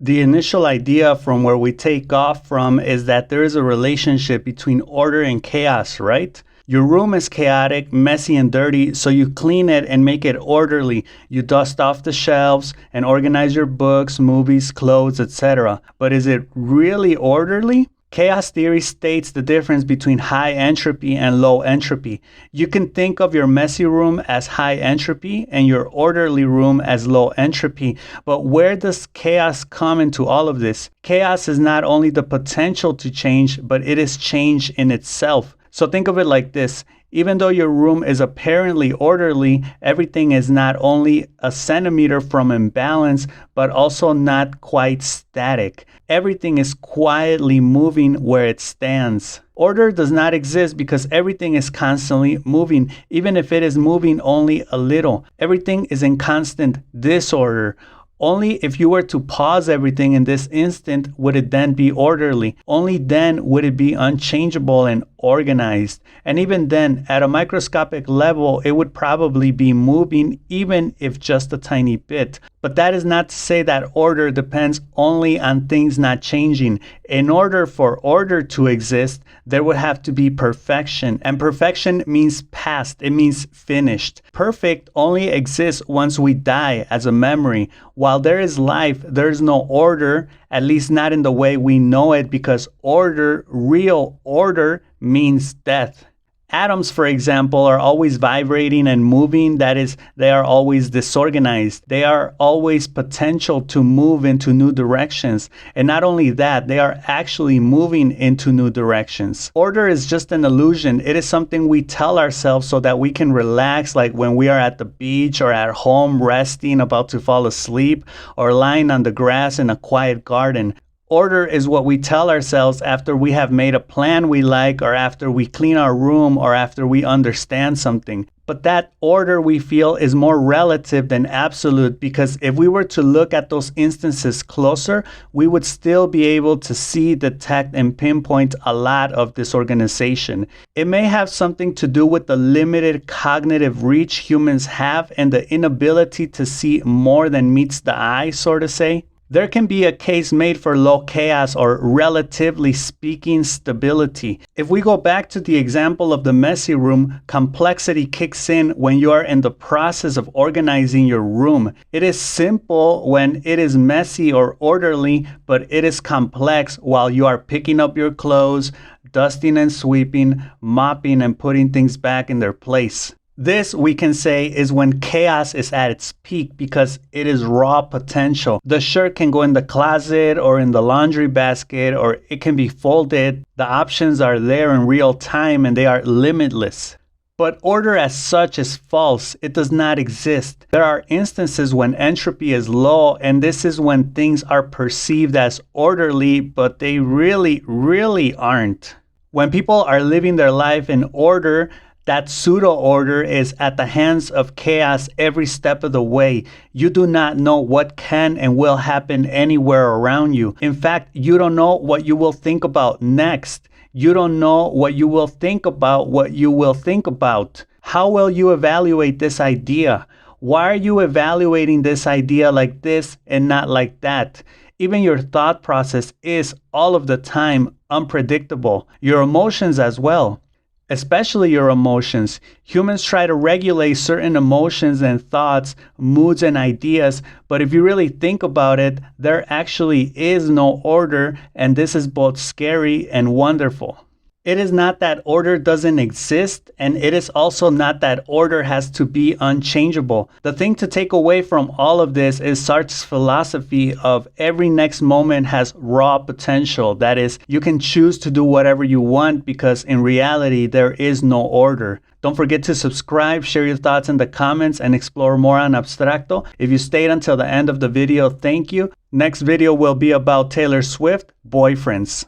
The initial idea from where we take off from is that there is a relationship between order and chaos, right? Your room is chaotic, messy, and dirty, so you clean it and make it orderly. You dust off the shelves and organize your books, movies, clothes, etc. But is it really orderly? Chaos theory states the difference between high entropy and low entropy. You can think of your messy room as high entropy and your orderly room as low entropy. But where does chaos come into all of this? Chaos is not only the potential to change, but it is change in itself. So think of it like this. Even though your room is apparently orderly, everything is not only a centimeter from imbalance, but also not quite static. Everything is quietly moving where it stands. Order does not exist because everything is constantly moving, even if it is moving only a little. Everything is in constant disorder. Only if you were to pause everything in this instant would it then be orderly. Only then would it be unchangeable and organized. And even then, at a microscopic level, it would probably be moving, even if just a tiny bit. But that is not to say that order depends only on things not changing. In order for order to exist, there would have to be perfection. And perfection means past. It means finished. Perfect only exists once we die as a memory. While there is life, there is no order, at least not in the way we know it, because order, real order, means death. Atoms, for example, are always vibrating and moving. That is, they are always disorganized. They are always potential to move into new directions. And not only that, they are actually moving into new directions. Order is just an illusion. It is something we tell ourselves so that we can relax, like when we are at the beach or at home resting, about to fall asleep, or lying on the grass in a quiet garden. Order is what we tell ourselves after we have made a plan we like, or after we clean our room, or after we understand something. But that order we feel is more relative than absolute, because if we were to look at those instances closer, we would still be able to see, detect, and pinpoint a lot of disorganization. It may have something to do with the limited cognitive reach humans have and the inability to see more than meets the eye, so to say. There can be a case made for low chaos, or relatively speaking, stability. If we go back to the example of the messy room, complexity kicks in when you are in the process of organizing your room. It is simple when it is messy or orderly, but it is complex while you are picking up your clothes, dusting and sweeping, mopping and putting things back in their place. This, we can say, is when chaos is at its peak because it is raw potential. The shirt can go in the closet or in the laundry basket, or it can be folded. The options are there in real time and they are limitless. But order as such is false. It does not exist. There are instances when entropy is low, and this is when things are perceived as orderly, but they really aren't. When people are living their life in order, that pseudo-order is at the hands of chaos every step of the way. You do not know what can and will happen anywhere around you. In fact, you don't know what you will think about next. You don't know what you will think about what you will think about. How will you evaluate this idea? Why are you evaluating this idea like this and not like that? Even your thought process is all of the time unpredictable. Your emotions as well. Especially your emotions. Humans try to regulate certain emotions and thoughts, moods and ideas, but if you really think about it, there actually is no order, and this is both scary and wonderful. It is not that order doesn't exist, and it is also not that order has to be unchangeable. The thing to take away from all of this is Sartre's philosophy of every next moment has raw potential. That is, you can choose to do whatever you want because in reality, there is no order. Don't forget to subscribe, share your thoughts in the comments, and explore more on Abstracto. If you stayed until the end of the video, thank you. Next video will be about Taylor Swift, Boyfriends.